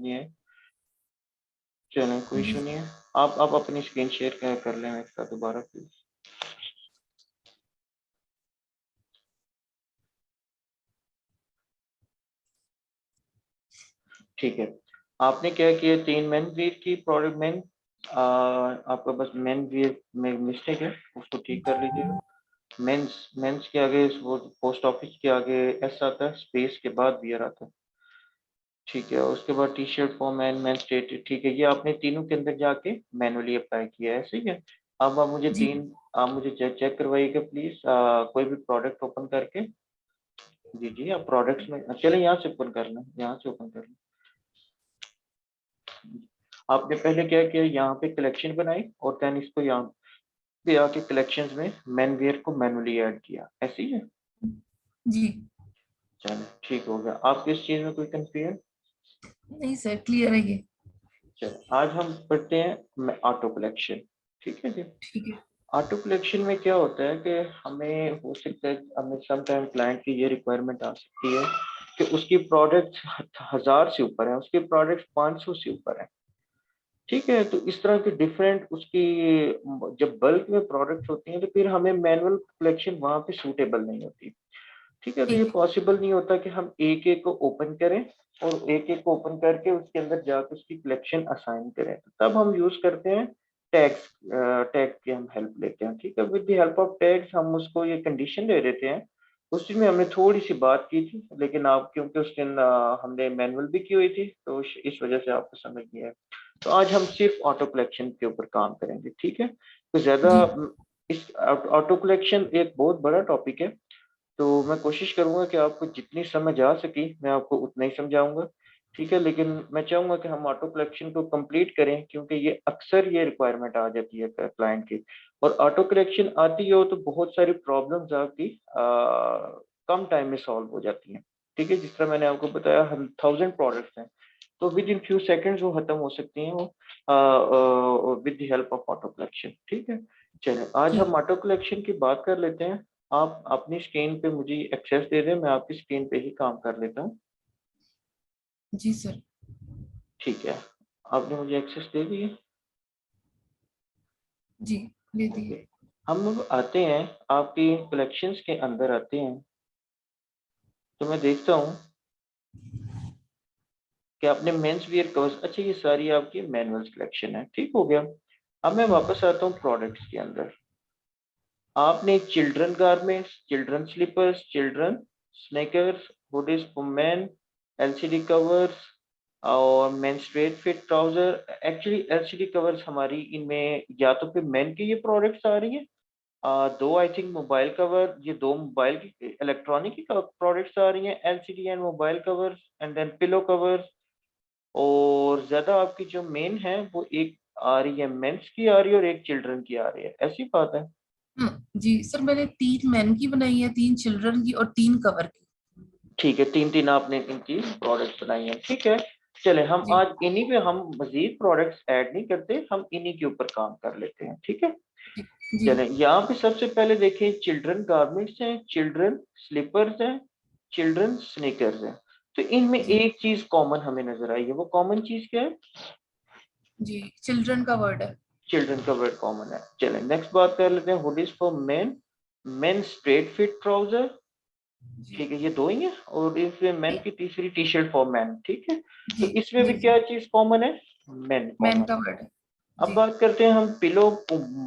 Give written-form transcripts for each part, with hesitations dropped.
नहीं है। चलें, कोई जी इशू नहीं है। आप अपनी स्क्रीन शेयर कर लें मेरे साथ दोबारा प्लीज। ठीक है, आपने क्या किया, 3 मेन वीर की प्रोडक्ट मेन, आपका बस मेन वीर में मिस्टेक है, उसको ठीक कर लीजिएगा। मेंस मेंस के आगे वो पोस्ट ऑफिस के आगे एस आता है, स्पेस के बाद वियर आता है। ठीक है, उसके बाद T shirt for man, man state, ठीक है, ये आपने तीनों के अंदर जाके मैनुअली अप्लाई किया है, सही है। अब आप मुझे जी आप मुझे चेक करवाइएगा प्लीज, कोई भी प्रोडक्ट ओपन करके। जी जी, आप प्रोडक्ट्स में चले, यहाँ से ओपन कर लें, यहाँ से ओपन कर लें। आपने पहले क्या किया, यहाँ पे कलेक्शन बनाई और देन इसको यहाँ पे आके कलेक्शंस में मैन वेयर को मैनुअली ऐड किया, ऐसे ही है। जी। चलो ठीक हो गया, आप किस चीज में कोई कंफ्यूजन। नहीं सर, क्लियर है ये। चलो आज हम पढ़ते हैं ऑटो कलेक्शन। ठीक है जी। ठीक है। ऑटो कलेक्शन में क्या होता है कि हमें हो सकता है, हमें समटाइम क्लाइंट की ये रिक्वायरमेंट आ सकती है कि उसकी प्रोडक्ट 1000 से ऊपर है, उसके प्रोडक्ट 500 से ऊपर है। ठीक है, तो इस तरह के डिफरेंट उसकी जब बल्क में प्रोडक्ट्स होती हैं तो फिर हमें मैनुअल कलेक्शन वहां पे सूटेबल नहीं होती। ठीक है, तो ये ठीक। पॉसिबल नहीं होता कि हम एक एक को ओपन करें और एक एक को ओपन करके उसके अंदर जाकर उसकी कलेक्शन असाइन करें, तब हम यूज करते हैं टैग्स। टैग की हम हेल्प लेते हैं। ठीक है, with the help of tags हम उसको ये कंडीशन दे देते हैं। उस चीज में हमने थोड़ी सी बात की थी, लेकिन आप क्योंकि उस दिन हमने मैनुअल भी की हुई थी तो इस वजह से आपको समझ नहीं आया। तो आज हम सिर्फ ऑटो कलेक्शन के ऊपर काम करेंगे। ठीक है, तो ज्यादा जी इस ऑटो कलेक्शन एक बहुत बड़ा टॉपिक है, तो मैं कोशिश करूंगा कि आपको जितनी समझ आ सकी मैं आपको उतना ही समझाऊंगा। ठीक है, लेकिन मैं चाहूंगा कि हम ऑटो कलेक्शन को कंप्लीट करें क्योंकि ये अक्सर ये रिक्वायरमेंट आ जाती है क्लाइंट की। और ऑटो कलेक्शन आती हो तो बहुत सारी प्रॉब्लम्स आपकी कम टाइम में सॉल्व हो जाती हैं। ठीक है, जिस तरह मैंने आपको बताया, हम 1000 प्रोडक्ट्स हैं तो विद इन फ्यू सेकंड्स वो खत्म हो सकती हैं वो with the help of auto collection. ठीक है, चलिए आज ठीक। हम ऑटो कलेक्शन की बात कर लेते हैं। आप अपनी स्क्रीन पे मुझे एक्सेस दे दें, मैं आपकी स्क्रीन पे ही काम कर लेता हूँ। जी सर। ठीक है, आपने मुझे एक्सेस दे दी है। जी ले ओके, दिए। हम अब आते हैं आपकी कलेक्शंस के अंदर आते हैं, तो मैं देखता हूँ कि आपने मेंस वियर कवर्स, अच्छा ये सारी आपकी मैनुअल्स कलेक्शन है, ठीक हो गया। अब मैं वापस आता हूँ प्रोडक्ट्स के अंदर। आपने children garments, children slippers, children sneakers, hoodies for man, LCD covers और men straight fit trouser. Actually LCD covers हमारी इनमें या तो फिर मेन की ये प्रोडक्ट्स आ रही हैं, दो आई थिंक मोबाइल कवर, ये दो मोबाइल की इलेक्ट्रॉनिक की प्रोडक्ट्स आ रही हैं, LCD and mobile covers and then pillow covers. और ज्यादा आपकी जो मेन है वो एक आ रही है मेंस की आ रही है और एक चिल्ड्रन की आ रही है, ऐसी बात है। जी सर, मैंने 3 मैन की बनाई है, 3 चिल्ड्रन की और 3 कवर की। ठीक है, तीन तीन आपने इनकी प्रोडक्ट्स बनाई हैं, ठीक है। चले, हम जी आज इन्हीं पे, हम मजीद प्रोडक्ट्स ऐड नहीं करते, हम इन्हीं के ऊपर काम कर लेते हैं, ठीक है। जी जी चले, यहाँ पे सबसे पहले देखिए, चिल्ड्रन गारमेंट्स हैं, चिल्ड्रन स्लीपर्स हैं, चिल्ड्रन स्नीकर्स हैं। तो इनमें जी एक चीज कॉमन हमें नजर आई है, वो कॉमन चीज क्या है। जी। चिल्ड्रन का वर्ड है। चिल्ड्रन का वर्ड कॉमन है। चले, नेक्स्ट बात कर लेते हैं, hoodies for men, men straight fit trouser. जी ठीक है, ये दो ही है। और इसमें मैन की तीसरी टी शर्ट फॉर मैन, ठीक है। तो जी इसमें भी जी क्या जी। चीज कॉमन है, मैन मैन कॉमन का है। वर्ड है। अब जी बात करते हैं हम पिलो,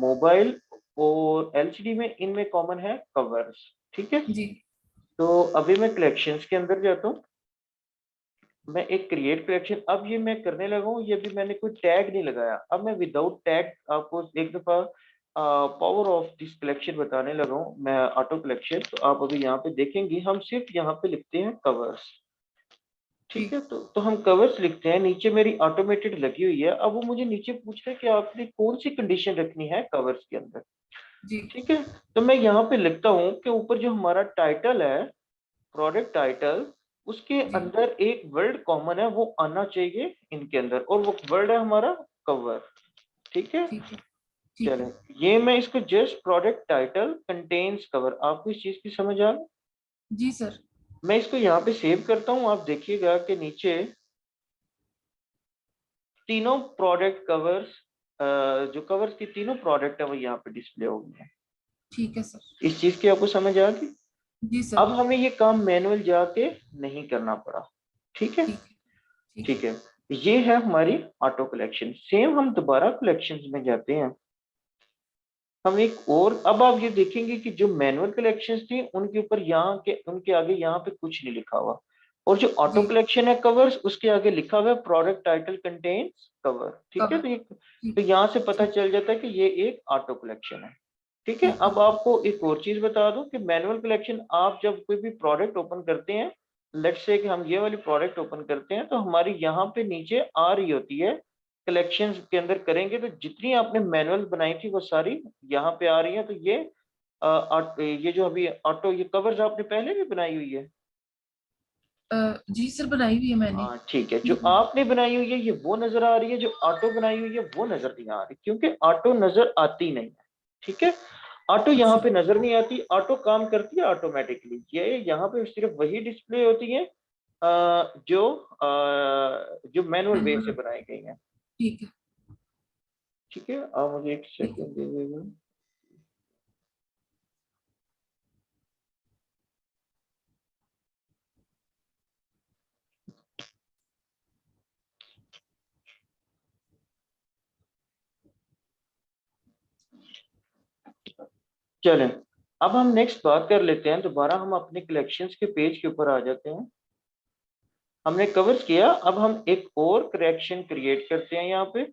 मोबाइल और एलसीडी में, इनमें कॉमन है कवर्स, ठीक है। जी तो अभी मैं कलेक्शंस के अंदर जाता हूँ, मैं एक क्रिएट कलेक्शन अब ये मैं करने लगा हूँ, ये भी मैंने कोई टैग नहीं लगाया, अब मैं विदाउट टैग आपको एक दफा पावर ऑफ दिस कलेक्शन बताने लगा हूँ मैं, ऑटो कलेक्शन। तो आप अभी यहाँ पे देखेंगे हम सिर्फ यहाँ पे लिखते हैं कवर्स। ठीक है, जी तो हम कवर्स लिखते हैं, नीचे मेरी ऑटोमेटेड लगी हुई है। अब वो मुझे नीचे पूछ रहा है कि आपने कौन सी कंडीशन रखनी है कवर्स के अंदर। जी ठीक है, तो मैं यहाँ पे लिखता हूँ कि ऊपर जो हमारा टाइटल है, प्रोडक्ट टाइटल, उसके जी। अंदर एक वर्ड कॉमन है, वो आना चाहिए इनके अंदर, और वो वर्ड है हमारा कवर। ठीक है, ठीक है। ठीक चले, है। ये मैं इसको just product title contains cover, आपको इस चीज की समझ आ गई। जी सर। मैं इसको यहाँ पे सेव करता हूँ, आप देखिएगा कि नीचे तीनों प्रोडक्ट कवर्स, जो कवर्स की तीनों प्रोडक्ट है वो यहाँ पे डिस्प्ले हो गई है। ठीक है सर। इस चीज की आपको समझ आ गई? जी अब सर। हमें ये काम मैनुअल जाके नहीं करना पड़ा। ठीक है। ठीक है। ठीक ठीक है। है। ये है हमारी ऑटो कलेक्शन। सेम हम दोबारा कलेक्शंस में जाते हैं। हम एक और, अब आप ये देखेंगे कि जो मैनुअल कलेक्शंस थी उनके ऊपर यहाँ के, उनके आगे यहाँ पे कुछ नहीं लिखा हुआ, और जो ऑटो जी। कलेक्शन है कवर्स, उसके आगे लिखा हुआ है प्रोडक्ट टाइटल कंटेन्स कवर। ठीक है। कवर। तो ठीक। यहाँ से पता ठीक। चल जाता है कि ये एक ऑटो कलेक्शन है। ठीक है। ठीक है। अब आपको एक और चीज बता दूं कि मैनुअल कलेक्शन, आप जब कोई भी प्रोडक्ट ओपन करते हैं, लेट्स से कि हम ये वाली प्रोडक्ट ओपन करते हैं, तो हमारी यहाँ पे नीचे आ रही होती है कलेक्शंस के अंदर करेंगे तो जितनी आपने मैनुअल बनाई थी वो सारी यहाँ पे आ रही है। तो ये जो अभी ऑटो, ये कवर्स आपने पहले भी बनाई हुई है। जी सर, बनाई हुई है मैंने। हाँ ठीक है। जो हम्म। आपने बनाई हुई है ये वो नजर आ रही है, जो ऑटो बनाई हुई है वो नजर नहीं आ रही, क्योंकि ऑटो नजर आती नहीं है। ठीक है। ऑटो यहाँ अच्छा। पे नजर नहीं आती, ऑटो काम करती है ऑटोमेटिकली। ये यहाँ पे सिर्फ वही डिस्प्ले होती है जो मैनुअल वे से मैनुअल। बनाई गई है। ठीक है। ठीक है। आप मुझे एक ठीक है। सेकंड दे दीजिए। चलें, अब हम नेक्स्ट बात कर लेते हैं। दोबारा हम अपने कलेक्शंस के पेज के ऊपर आ जाते हैं। हमने कवर्स किया, अब हम एक और करेक्शन क्रिएट करते हैं यहाँ पे।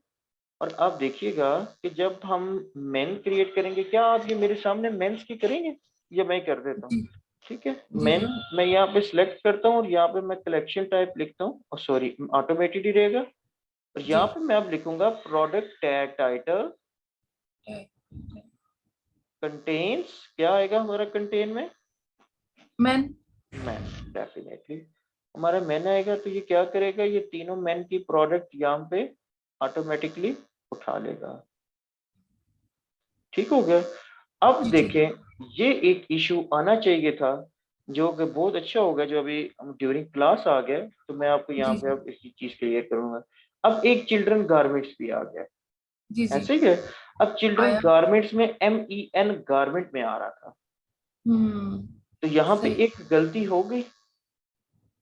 और आप देखिएगा कि जब हम मेन क्रिएट करेंगे, क्या आप ये मेरे सामने मेंस की करेंगे या मैं कर देता हूँ? जी। ठीक है। जी मेन जी। मैं यहाँ पे सिलेक्ट करता हूँ और यहाँ पे मैं कलेक्शन टाइप लिखता हूँ, और सॉरी ऑटोमेटेड ही रहेगा। और जी। यहाँ पे मैं अब लिखूंगा प्रोडक्ट टैग टाइटल कंटेन्स, क्या आएगा हमारा कंटेन में? मैन। मैन। डेफिनेटली हमारा मैन आएगा। तो ये क्या करेगा, ये तीनों मैन की प्रोडक्ट यहाँ पे ऑटोमेटिकली उठा लेगा। ठीक हो गया। अब जी ठीक है। देखें, ये एक इशू आना चाहिए था जो कि बहुत अच्छा होगा, जो अभी ड्यूरिंग क्लास आ गया। तो मैं आपको यहाँ जी पे जी। अब इसी चीज क्लियर करूंगा। अब एक चिल्ड्रन गारमेंट्स भी आ गया। जी जी। ऐसे ही है। अब चिल्ड्रन आया। गारमेंट्स में MEN गारमेंट में आ रहा था, हम्म। तो यहाँ पे सही। एक गलती हो गई।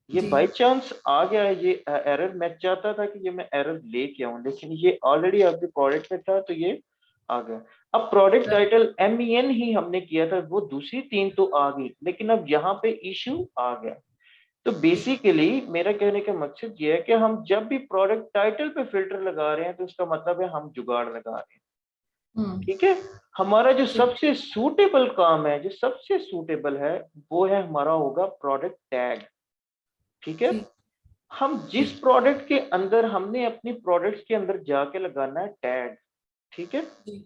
ये जी। बाय चांस आ गया है, ये एरर। मैं चाहता था कि ये मैं एरर लेके आऊं, लेकिन ये ऑलरेडी आपके प्रोडक्ट में था तो ये आ गया। अब प्रोडक्ट सर। टाइटल MEN ही हमने किया था, वो दूसरी तीन तो आ गई, लेकिन अब यहाँ पे इशू आ गया। तो जी। बेसिकली मेरा कहने का मकसद ये है कि हम जब भी प्रोडक्ट टाइटल पे फिल्टर लगा रहे हैं तो उसका मतलब है हम जुगाड़ लगा रहे हैं। हम्म। ठीक है। हमारा जो ठीक। सबसे सूटेबल काम है, जो सबसे सूटेबल है, वो है हमारा होगा प्रोडक्ट टैग। ठीक है। ठीक। हम जिस ठीक। प्रोडक्ट के अंदर, हमने अपनी प्रोडक्ट्स के अंदर जाके लगाना है टैग। ठीक है। जी।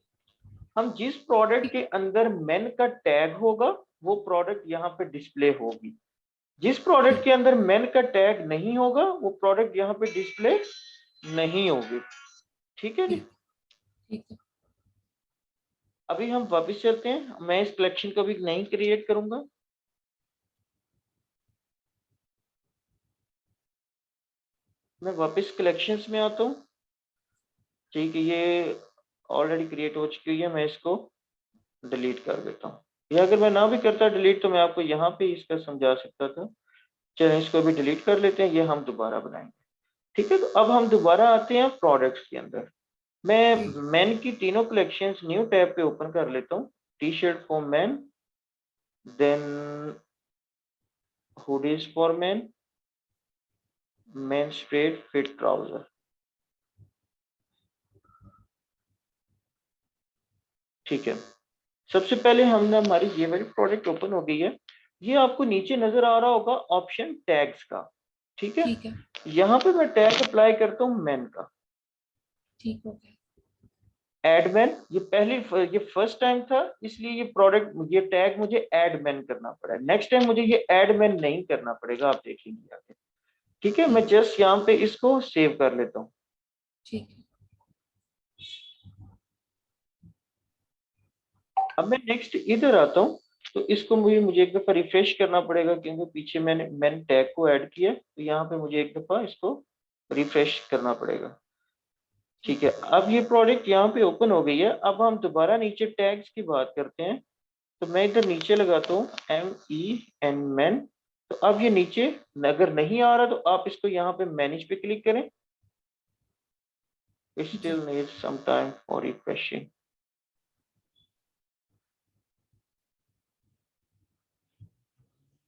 हम जिस प्रोडक्ट ठीक। के अंदर मेन का टैग होगा वो प्रोडक्ट यहाँ पे डिस्प्ले होगी। जिस प्रोडक्ट ठीक। के अंदर मेन का टैग नहीं होगा वो प्रोडक्ट यहाँ पे डिस्प्ले नहीं होगी। ठीक है जी। ठीक। ठीक है। अभी हम वापस चलते हैं, मैं इस कलेक्शन को भी नहीं क्रिएट करूंगा। मैं वापस कलेक्शंस में आता हूँ। ठीक है। ये ऑलरेडी क्रिएट हो चुकी हुई है, मैं इसको डिलीट कर देता हूँ। या अगर मैं ना भी करता डिलीट तो मैं आपको यहाँ पे इसका समझा सकता था। चलिए इसको भी डिलीट कर लेते हैं, ये हम दोबारा बनाएंगे। ठीक है। तो अब हम दोबारा आते हैं प्रोडक्ट्स के अंदर। जी। मैं मेन की तीनों कलेक्शंस न्यू टैब पे ओपन कर लेता हूँ। T shirt for man, then hoodies for man, man straight fit trouser. ठीक है। सबसे पहले हमने, हमारी ये वाली प्रोडक्ट ओपन हो गई है। ये आपको नीचे नजर आ रहा होगा ऑप्शन टैग्स का। ठीक है। ठीक है। यहाँ पे मैं टैग अप्लाई करता हूँ मैन का। ठीक हो गया। एडमैन, ये फर्स्ट टाइम था, इसलिए ये प्रोडक्ट, ये टैग मुझे एडमैन करना पड़ा। नेक्स्ट टाइम मुझे ये एडमैन नहीं करना पड़ेगा, आप देखेंगे आगे। ठीक है। मैं ठीक है। जस्ट यहाँ पे इसको सेव कर लेता हूँ। ठीक है। अब मैं नेक्स्ट इधर आता हूँ। तो इसको मुझे एक दफा रिफ्रेश करना पड़ेगा, क्योंकि पीछे मैंने टैग को ऐड किया, तो यहाँ पे मुझे एक दफा इसको रिफ्रेश करना पड़ेगा। ठीक है, अब ये प्रोडक्ट यहाँ पे ओपन हो गई है। अब हम दोबारा नीचे टैग्स की बात करते हैं। तो मैं इधर नीचे लगाता हूँ MEN मैन। तो अब ये नीचे अगर नहीं आ रहा तो आप इसको यहाँ पे मैनेज पे क्लिक करें। It ji still needs some time for refreshing.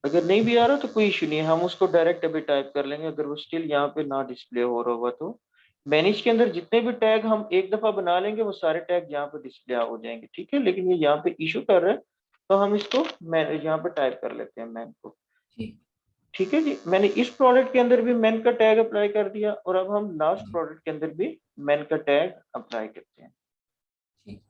अगर नहीं भी आ रहा तो कोई इशू नहीं है, हम उसको डायरेक्ट अभी टाइप कर लेंगे अगर वो स्टिल यहाँ पे ना डिस्प्ले हो रहा होगा तो। मैनेज के अंदर जितने भी टैग हम एक दफा बना लेंगे वो सारे टैग यहाँ पे डिस्प्ले हो जाएंगे, ठीक है। लेकिन ये यहाँ पे इशू कर रहा है तो हम इसको मैनेज यहाँ पे टाइप कर लेते हैं मैन को। ठीक। ठीक है जी, मैंने इस प्रोडक्ट के अंदर भी मैन का टैग अप्लाई कर दिया और अब हम लास्ट जी प्रोडक्ट के अंदर भी मैन का टैग अप्लाई करते हैं। ठीक।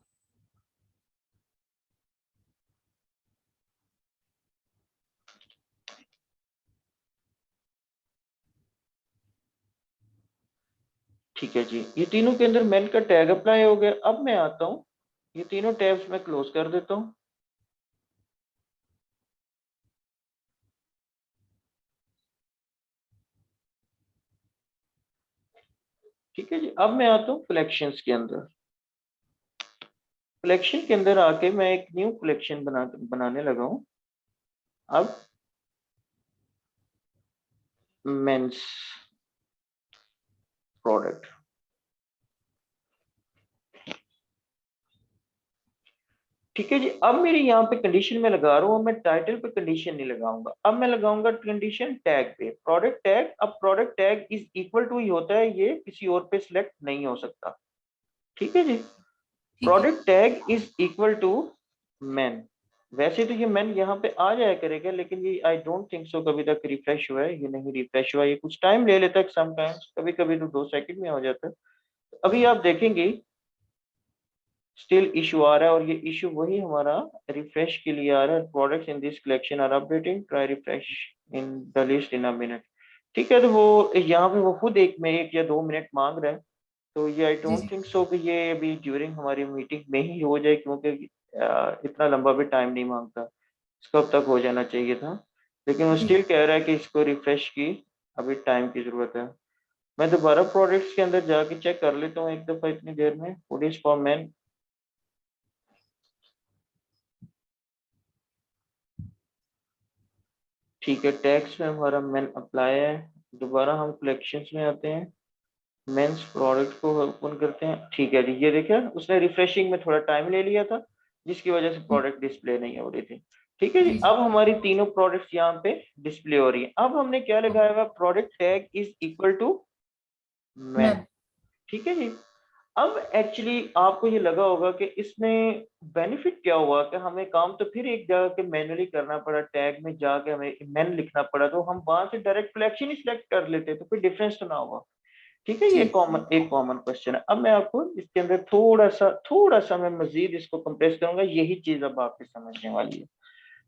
ठीक है जी, ये तीनों के अंदर मैन का टैग अप्लाई हो गया। अब मैं आता हूँ, ये तीनों टैब्स मैं क्लोज कर देता हूँ। ठीक है जी, अब मैं आता हूँ कलेक्शंस के अंदर। कलेक्शन के अंदर आके मैं एक न्यू कलेक्शन बनाने लगा हूँ। अब मेंस प्रोडक्ट। ठीक है जी, अब मेरी यहाँ पे कंडीशन में लगा रहा हूँ, मैं टाइटल पे कंडीशन नहीं लगाऊंगा। अब मैं लगाऊंगा कंडीशन टैग पे, प्रोडक्ट टैग। अब product tag is equal to ही होता है, ये किसी और पे सिलेक्ट नहीं हो सकता। ठीक है जी, ठीक है। Product tag is equal to man. वैसे तो ये मैन यहाँ पे आ जाया करेगा, लेकिन ये आई डोंट थिंक सो कभी तक रिफ्रेश हुआ है। ये नहीं रिफ्रेश हुआ, ये कुछ टाइम ले लेता है समटाइम्स, कभी कभी तो 2 सेकंड में हो जाता है। अभी आप देखेंगे स्टिल इशू आ रहा है, और ये इशू वही हमारा रिफ्रेश के लिए आ रहा है। Products in this collection are updating, try refreshing the list in a minute. ठीक है, तो वो यहाँ पे वो खुद एक या 2 मिनट मांग रहा है। तो ये आई जी डोंट जी थिंक सो कि ये अभी ड्यूरिंग हमारी मीटिंग में ही हो जाए, क्योंकि इतना लंबा भी टाइम नहीं मांगता। इसको अब तक हो जाना चाहिए था, लेकिन वो जी। स्टिल कह रहा है कि इसको रिफ्रेश की अभी टाइम की जरूरत है। मैं दोबारा प्रोडक्ट्स के अंदर जाके चेक कर लेता हूँ एक दफा इतनी देर में। Food is for man. ठीक है, टैक्स में हमारा मैन अप्लाई है। दोबारा हम कलेक्शंस में आते हैं, मेंस प्रोडक्ट को ओपन करते हैं। ठीक है जी, ये देखिए उसने रिफ्रेशिंग में थोड़ा टाइम ले लिया था, जिसकी वजह से हम्म, प्रोडक्ट डिस्प्ले नहीं हो रही थी। ठीक है जी, जी जी। अब हमारी तीनों प्रोडक्ट्स यहाँ पे डिस्प्ले हो रही है। अब हमने क्या लगाया हुआ, product tag is equal to man. Man. ठीक है जी, अब एक्चुअली आपको ये लगा होगा कि इसमें बेनिफिट क्या हुआ कि हमें काम तो फिर एक जगह के मैनुअली करना पड़ा, टैग में जाके हमें मैन लिखना पड़ा, तो हम वहां से डायरेक्ट कलेक्शन ही सिलेक्ट कर लेते तो कोई डिफरेंस तो ना हुआ। ठीक है, ये ठीक। एक कॉमन क्वेश्चन है। अब मैं आपको इसके अंदर थोड़ा सा मैं मजीद इसको कंप्रेस करूंगा, यही चीज अब आपके समझने वाली है।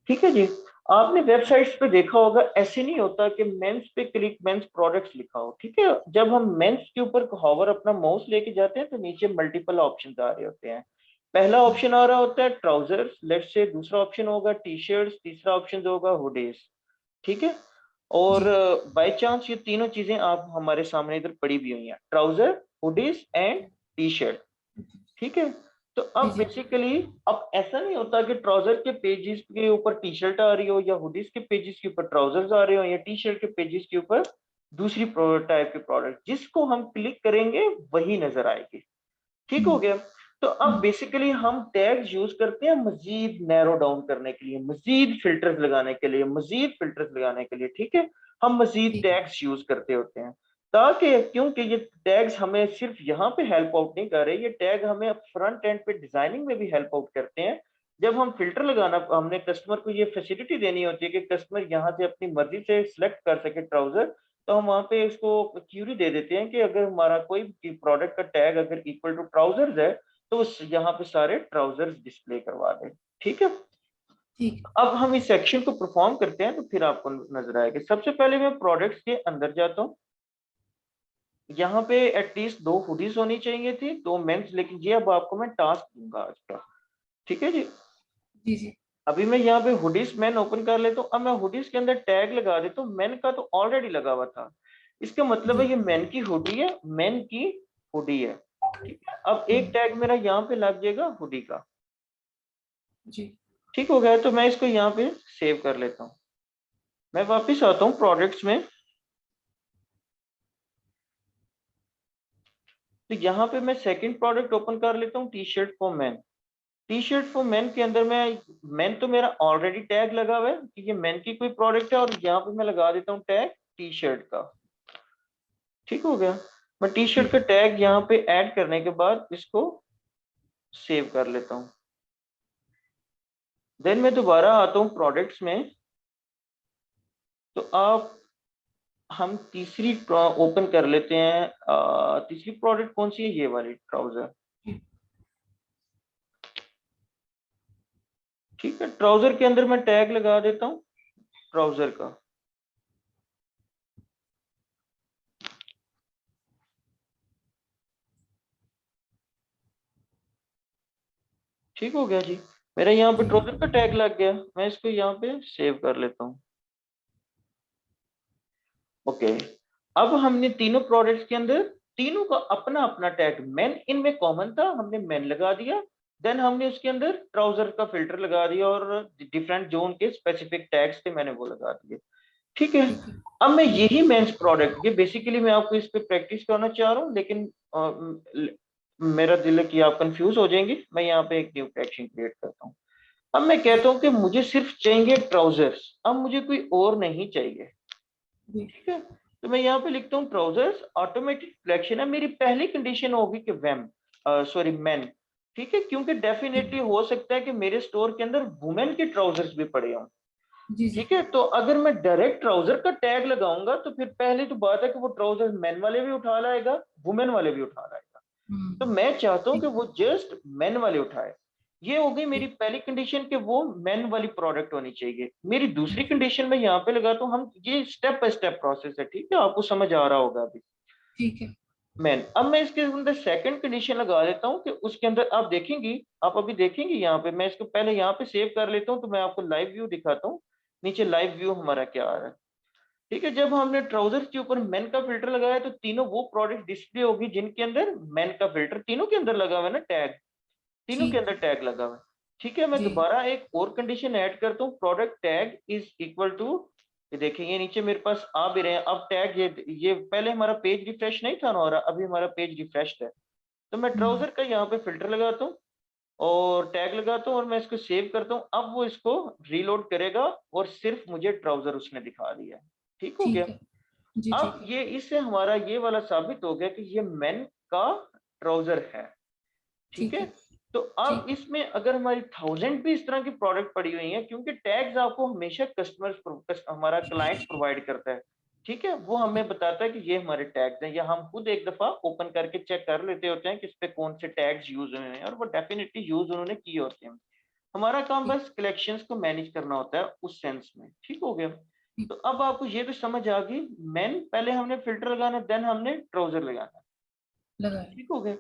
ठीक है जी, आपने वेबसाइट्स पे देखा होगा ऐसे नहीं होता कि मेंस पे क्लिक मेंस प्रोडक्ट्स लिखा हो। ठीक है, जब हम मेंस के ऊपर हॉवर अपना माउस लेके जाते हैं तो नीचे मल्टीपल ऑप्शन आ रहे होते हैं। पहला ऑप्शन आ रहा होता है ट्राउजर्स, लेट्स से। दूसरा ऑप्शन होगा टी शर्ट्स, तीसरा ऑप्शन होगा हुडीज। ठीक है, और जी बाय चांस ये तीनों चीजें आप हमारे सामने इधर पड़ी भी हुई हैं, trouser, hoodies and T shirt. ठीक है, तो जी अब जी। बेसिकली अब ऐसा नहीं होता कि ट्राउजर के पेजेस के ऊपर टी शर्ट आ रही हो, या हुडीज के पेजेस के ऊपर ट्राउजर्स आ रहे हो, या टी शर्ट के पेजेस के ऊपर दूसरी टाइप के प्रोडक्ट। जिसको हम क्लिक करेंगे वही नजर आएगी। ठीक हो हम्म, गया। तो अब हम्म, बेसिकली हम टैग्स यूज करते हैं मजीद नैरो डाउन करने के लिए, मजीद फिल्टर्स लगाने के लिए, मजीद फिल्टर्स लगाने के लिए। ठीक है, हम मजीद ठीक। टैग्स यूज करते होते हैं, ताकि क्योंकि ये टैग्स हमें सिर्फ यहाँ पे हेल्प आउट नहीं कर रहे, ये टैग हमें फ्रंट एंड पे डिजाइनिंग में भी हेल्प आउट करते हैं। जब हम फिल्टर लगाना, हमने कस्टमर को ये फैसिलिटी देनी होती है कि कस्टमर यहाँ से अपनी मर्जी से सिलेक्ट कर सके ट्राउजर, तो हम वहां पे इसको क्यूरी दे देते हैं कि अगर हमारा कोई प्रोडक्ट का टैग अगर इक्वल टू ट्राउजर्स है तो उस यहाँ पे सारे ट्राउजर्स डिस्प्ले करवा दें। ठीक है, ठीक। अब हम इस सेक्शन को परफॉर्म करते हैं तो फिर आपको नजर आएगा। सबसे पहले मैं प्रोडक्ट्स के अंदर जाता हूँ। यहाँ पे एटलीस्ट 2 हुडीज होनी चाहिए थी, 2 मेंस, लेकिन ये अब आपको मैं टास्क दूंगा आज का। ठीक है जी, जी जी। अभी मैं यहाँ पे हुडीज मैन ओपन कर लेता हूँ। अब मैं हुडीज के अंदर टैग लगा देता हूँ, मैन का तो ऑलरेडी लगा हुआ था। इसका मतलब जी है ये मैन की हुडी है, मैन की हुडी है। ठीक है, अब एक टैग मेरा यहाँ पे लग जाएगा हुडी का। जी ठीक हो गया, तो मैं इसको यहाँ पे सेव कर लेता हूँ। मैं वापस आता हूँ प्रोडक्ट्स में, तो यहाँ पे मैं सेकंड प्रोडक्ट ओपन कर लेता हूँ, T shirt for man. T shirt for man के अंदर मैन तो मेरा ऑलरेडी टैग लगा हुआ है कि ये मैन की कोई प्रोडक्ट है, और यहाँ पे मैं लगा देता हूँ टैग टी शर्ट का। ठीक हो गया, मैं टी शर्ट ठीक का टैग यहाँ पे ऐड करने के बाद इसको सेव कर लेता हूँ। देन मैं दोबारा आता हूँ प्रोडक्ट्स में, तो आप हम तीसरी ओपन कर लेते हैं। तीसरी प्रोडक्ट कौन सी है, ये वाली ट्राउजर। ठीक ठीक है, ट्राउजर के अंदर मैं टैग लगा देता हूँ ट्राउजर का। ठीक हो गया जी, मेरा यहाँ पे ट्राउजर का टैग लग गया। मैं इसको यहाँ पे सेव कर लेता हूँ। ओके, अब हमने तीनों प्रोडक्ट्स के अंदर तीनों का अपना अपना टैग, मैन इनमें कॉमन था, हमने मैन लगा दिया। देन हमने उसके अंदर ट्राउजर का फिल्टर लगा दिया, और डिफरेंट जो उनके स्पेसिफिक टैग्स थे मैंने वो लगा दिए। ठीक है, ठीक है अब मैं यही मेंस प्रोडक्ट, ये बेसिकली मैं आपको इस पे प्रैक्टिस करना चाह रहा हूँ, लेकिन मेरा दिल है कि आप कंफ्यूज हो जाएंगे। मैं यहाँ पे एक न्यू सेक्शन क्रिएट करता हूँ। अब मैं कहता हूँ कि मुझे सिर्फ चाहिए ट्राउजर्स, अब मुझे कोई और नहीं चाहिए। जी ठीक है, तो मैं यहाँ पे लिखता हूँ ट्राउजर्स, ऑटोमेटिक सिलेक्शन है। मेरी पहली कंडीशन होगी कि वेम, सॉरी मैन। ठीक है, क्योंकि डेफिनेटली जी हो सकता है कि मेरे स्टोर के अंदर वुमेन के ट्राउजर्स भी पड़े हों। जी जी ठीक है, तो अगर मैं डायरेक्ट ट्राउजर का टैग लगाऊंगा तो फिर पहली तो बात है कि वो ट्राउजर मैन वाले भी उठा लाएगा, वुमेन वाले भी उठा लाएगा। तो मैं चाहता हूं कि ठीक वो जस्ट मैन वाले उठाए। ये हो गई मेरी ठीक पहली कंडीशन कि वो मैन वाली प्रोडक्ट होनी चाहिए। मेरी दूसरी कंडीशन में यहाँ पे लगाता हूँ, हम ये स्टेप बाय स्टेप प्रोसेस है, ठीक है, आपको समझ आ रहा होगा अभी। ठीक है मैन, अब मैं इसके अंदर सेकंड कंडीशन लगा देता हूँ कि उसके अंदर आप देखेंगी, आप अभी देखेंगे यहाँ पे, मैं इसको पहले यहाँ पे सेव कर लेता हूँ, तो मैं आपको लाइव व्यू दिखाता हूँ। नीचे लाइव व्यू हमारा क्या आ रहा है। ठीक है, जब हमने ट्राउजर के ऊपर मेन का फिल्टर लगाया तो तीनों वो प्रोडक्ट डिस्प्ले होगी जिनके अंदर मेन का फिल्टर तीनों के अंदर लगा हुआ है ना, टैग तीनों के ठीक अंदर टैग लगा हुआ है। ठीक है, मैं जी दोबारा एक और कंडीशन ऐड करता हूँ, product tag is equal to, ये देखिए ये नीचे मेरे पास आ भी रहे हैं अब टैग। ये पहले हमारा पेज रिफ्रेश नहीं था ना हो रहा, अभी हमारा पेज रिफ्रेश है। तो मैं हम्म ट्राउजर का यहाँ पे फिल्टर लगाता हूँ और टैग लगाता हूँ, और मैं इसको सेव करता हूँ। अब वो इसको रीलोड करेगा और सिर्फ मुझे ट्राउजर उसने दिखा दिया। ठीक हो गया, ठीक है जी अब ठीक है ये इससे हमारा ये वाला साबित हो गया कि ये मेन का ट्राउजर है। ठीक ठीक है, है तो अब ठीक है इसमें अगर हमारी 1000 भी इस तरह की प्रोडक्ट पड़ी हुई है, क्योंकि टैग्स आपको हमेशा हमारा क्लाइंट प्रोवाइड करता है। ठीक है, वो हमें बताता है कि ये हमारे टैग्स हैं, या हम खुद एक दफा ओपन करके चेक कर लेते होते हैं कि इस पे कौन से टैग्स यूज हुए हैं, और वो डेफिनेटली यूज उन्होंने किए होते हैं। हमारा काम ठीक बस कलेक्शंस को मैनेज करना होता है उस सेंस में। ठीक हो गया, ठीक तो अब आपको ये तो समझ आ गई, मैन पहले हमने फिल्टर लगाना, देन हमने ट्राउजर लगाना। लगाए ठीक हो गया,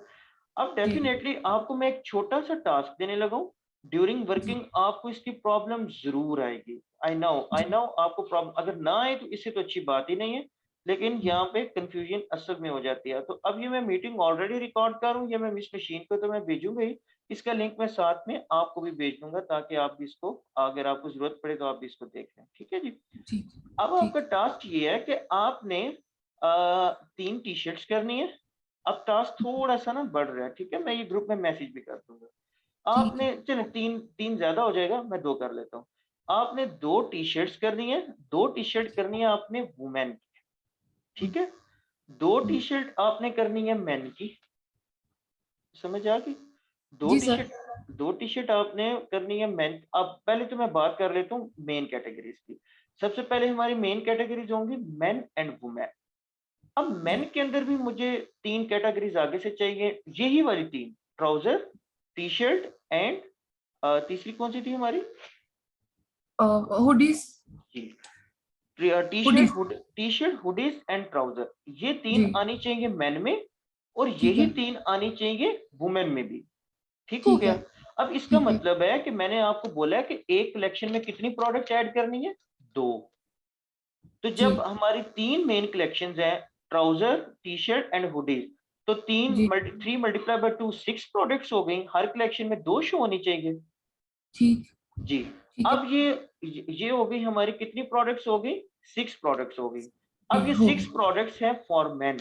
अब जी डेफिनेटली आपको मैं एक छोटा सा टास्क देने लगा हूँ। ड्यूरिंग जी वर्किंग आपको इसकी प्रॉब्लम जरूर आएगी। आई जी नो आपको प्रॉब्लम अगर ना आए तो इससे तो अच्छी बात ही नहीं है, लेकिन हम्म, यहाँ पे कंफ्यूजन असल में हो जाती है। तो अब ये मैं मीटिंग ऑलरेडी रिकॉर्ड कर रहा हूँ, ये मैं इस मशीन को तो मैं भेजूंगा ही, इसका लिंक मैं साथ में आपको भी भेज दूंगा, ताकि आप भी इसको, अगर आपको जरूरत पड़े तो आप भी इसको देख लें। ठीक है जी, ठीक अब आपका ठीक टास्क ये है कि आपने 3 टी शर्ट्स करनी है। अब टास्क थोड़ा सा ना बढ़ रहा है, ठीक है, मैं ये ग्रुप में मैसेज भी कर दूंगा। ठीक है आपने चलो तीन तीन ज्यादा हो जाएगा, मैं 2 कर लेता हूँ। आपने 2 टी शर्ट्स करनी है, 2 टी शर्ट करनी है आपने वुमेन की। हम्म, ठीक है, 2 टी हम्म, शर्ट आपने करनी है मेन की। समझ आ गई, दो G T sir shirt 2 T shirt आपने करनी है मेन। अब पहले तो मैं बात कर लेता हूँ मेन कैटेगरीज की। सबसे पहले हमारी मेन कैटेगरीज होंगी मेन एंड वुमेन। अब जी मेन के अंदर भी मुझे 3 कैटेगरीज आगे से चाहिए, यही वाली 3, ट्राउजर, टी शर्ट एंड तीसरी कौन सी थी हमारी हुडीज जी, T hoodies shirt, T shirt hoodies and trouser, ये 3 जी आनी चाहिए मेन में, और ठीक यही है 3 आनी चाहिए वुमेन में भी। ठीक हो ठीक गया, है अब इसका ठीक है मतलब है कि मैंने आपको बोला है कि एक कलेक्शन में कितनी प्रोडक्ट ऐड करनी है, 2। तो जी जब हमारी 3 मेन कलेक्शंस हैं, trouser, T shirt and hoodies, तो जी 3 मल्टीप्लाई बाय 2 6 प्रोडक्ट्स हो गई, हर कलेक्शन में 2 शो होनी चाहिए। ठीक जी। ठीक है। अब ये हो गई हमारी कितनी प्रोडक्ट्स हो गई? 6 प्रोडक्ट्स हो गई। अब जी ये हो 6 प्रोडक्ट्स हैं फॉर मेन,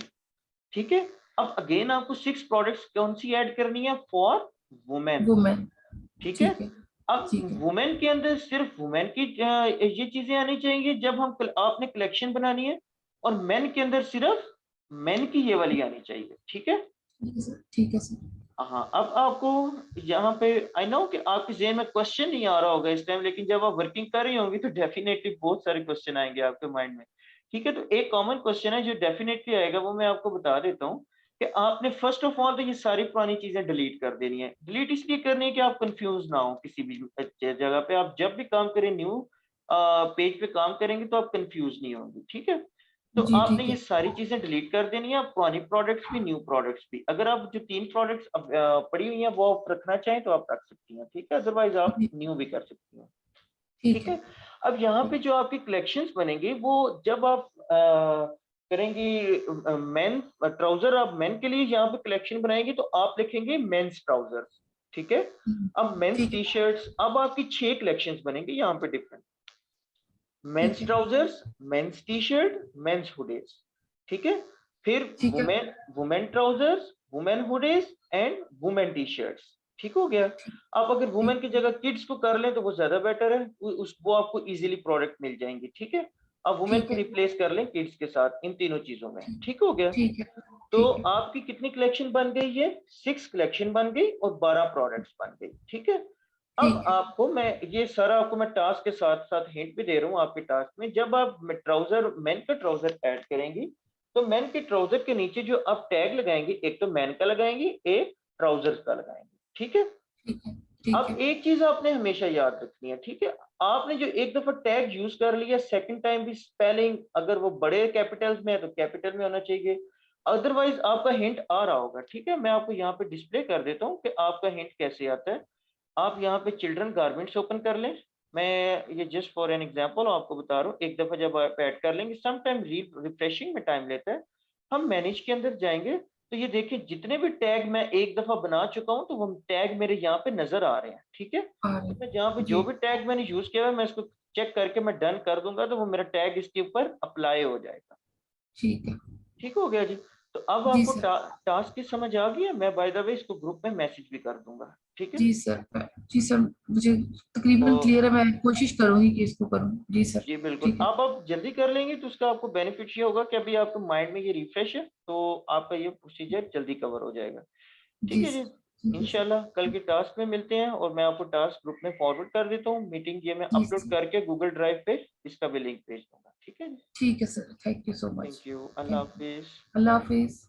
ठीक है? अब अगेन आपको 6 प्रोडक्ट्स कौन-सी ऐड करनी है? For women, women. ठीक है? ठीक है अब ठीक है। वुमेन के अंदर सिर्फ वुमेन की ये चीज़ें आनी चाहिए जब आपने कलेक्शन बनानी है, और मेन के अंदर सिर्फ मेन की ये वाली आनी चाहिए, ठीक है? ठीक है सर, ठीक है सर। हाँ, अब आपको यहाँ पे आई नो कि आपके ज़हन में क्वेश्चन नहीं आ रहा होगा इस टाइम, लेकिन जब आप वर्किंग कर रही होंगी तो डेफिनेटली बहुत सारे क्वेश्चन आएँगे आपके माइंड में। ठीक है? तो एक कॉमन क्वेश्चन है जो डेफिनेटली आएगा, वो मैं आपको बता देता हूँ कि आपने फर्स्ट ऑफ ऑल तो ये सारी पुरानी चीज़ें डिलीट कर देनी है। डिलीट इसलिए करनी है कि आप कन्फ्यूज़ ना हो किसी भी जगह पे। आप जब भी काम करें न्यू पेज पे काम करेंगे तो आप कन्फ्यूज़ नहीं होंगे, ठीक है? तो जी आपने ठीक ये है। सारी चीज़ें डिलीट कर देनी है, पुरानी प्रोडक्ट्स भी, न्यू प्रोडक्ट्स भी। अगर आप जो 3 प्रोडक्ट्स अब पड़ी हुई हैं, वो आप रखना चाहें तो आप रख सकती हैं, ठीक है? अदरवाइज़ आप जी न्यू भी कर सकती हैं, ठीक ठीक है। है? अब यहाँ पे ठीक जो आपकी कलेक्शंस बनेंगी, वो जब आप करेंगी मेन ट्राउज़र, आप मेन के लिए यहाँ पे कलेक्शन बनाएँगी तो आप लिखेंगे मेन्स ट्राउज़र्स, ठीक है? अब मेन्स ठीक है। टी-शर्ट्स, अब आपकी 6 कलेक्शंस बनेंगी यहाँ पे डिफरेंट। ठीक मेंस है। Trousers, men's T-shirt, men's hoodies, ठीक है? फिर ठीक है। Women women trousers, women hoodies and women T-shirts, ठीक हो गया? ठीक आप अगर ठीक। वुमेन की जगह किड्स को कर लें तो वो ज्यादा बेटर है, वो आपको इजीली प्रोडक्ट मिल जाएंगी, ठीक है? आप वुमेन ठीक को है। रिप्लेस कर लें किड्स के साथ इन तीनों चीजों में, ठीक। ठीक हो गया? ठीक है। तो ठीक है। आपकी कितनी कलेक्शन बन गई है? 6 कलेक्शन बन गई और 12 प्रोडक्ट्स बन गई, ठीक है? अब ठीक है। आपको मैं ये सारा आपको मैं टास्क के साथ-साथ हिंट भी दे रहा हूँ आपके टास्क में। जब आप ट्राउज़र मेन का ट्राउज़र ऐड करेंगी, तो मेन के ट्राउज़र के नीचे जो आप टैग लगाएँगी, एक तो मेन का लगाएँगी, एक ट्राउज़र्स का लगाएँगी, ठीक है? ठीक है। ठीक अब है। एक चीज़ आपने हमेशा याद रखनी है, ठीक है? आपने जो एक दफ़ा टैग यूज़ कर लिया, सेकंड टाइम भी स्पेलिंग अगर वो बड़े कैपिटल्स में है, तो कैपिटल में होना चाहिए। अदरवाइज़ आपका हिंट आ रहा होगा, ठीक है? मैं आपको यहाँ पे डिस्प्ले कर देता हूँ कि आपका हिंट कैसे आता है। आप यहाँ पे चिल्ड्रन गारमेंट्स ओपन कर लें। मैं ये जस्ट फॉर एन एग्जांपल आपको बता रहा हूँ। एक दफ़ा जब आप ऐड कर लेंगे, सम टाइम रिफ्रेशिंग में टाइम लेता है। हम मैनेज के अंदर जाएँगे, तो ये देखिए जितने भी टैग मैं एक दफ़ा बना चुका हूँ, तो वो टैग मेरे यहाँ पे नज़र आ रहे हैं, ठीक है? और तो मैं जहाँ पे जी जो भी टैग मैंने यूज़ किया है, मैं इसको चेक करके मैं डन कर दूँगा, तो वो मेरा टैग इसके ऊपर अप्लाई हो जाएगा। ठीक है। ठीक हो गया जी। तो अब जी आपको सर। टास्क की समझ आ गई है? मैं बाय द वे इसको ग्रुप में मैसेज भी कर दूँगा, ठीक है? जी सर। जी सर, मुझे तो तकरीबन क्लियर है, मैं कोशिश करूंगी कि इसको करूं। जी सर। जी, बिल्कुल। ठीक है। आप जल्दी कर लेंगे तो उसका आपको बेनिफिट ये होगा कि अभी आपके माइंड में ये रिफ्रेश है, तो आपका ये प्रोसीजर जल्दी कवर हो जाएगा। ठीक जी है जी। सर। ठीक है सर। इंशाल्लाह कल के टास्क में मिलते हैं, और मैं आपको टास्क ग्रुप में फॉरवर्ड कर देता हूँ। मीटिंग ये मैं जी अपलोड सर। करके गूगल ड्राइव पे इसका भी लिंक भेज दूँगा। ठीक है जी। ठीक है sir, thank you so much. Thank you. Allah thank you. हाफ़िज़। अल्लाह हाफिज।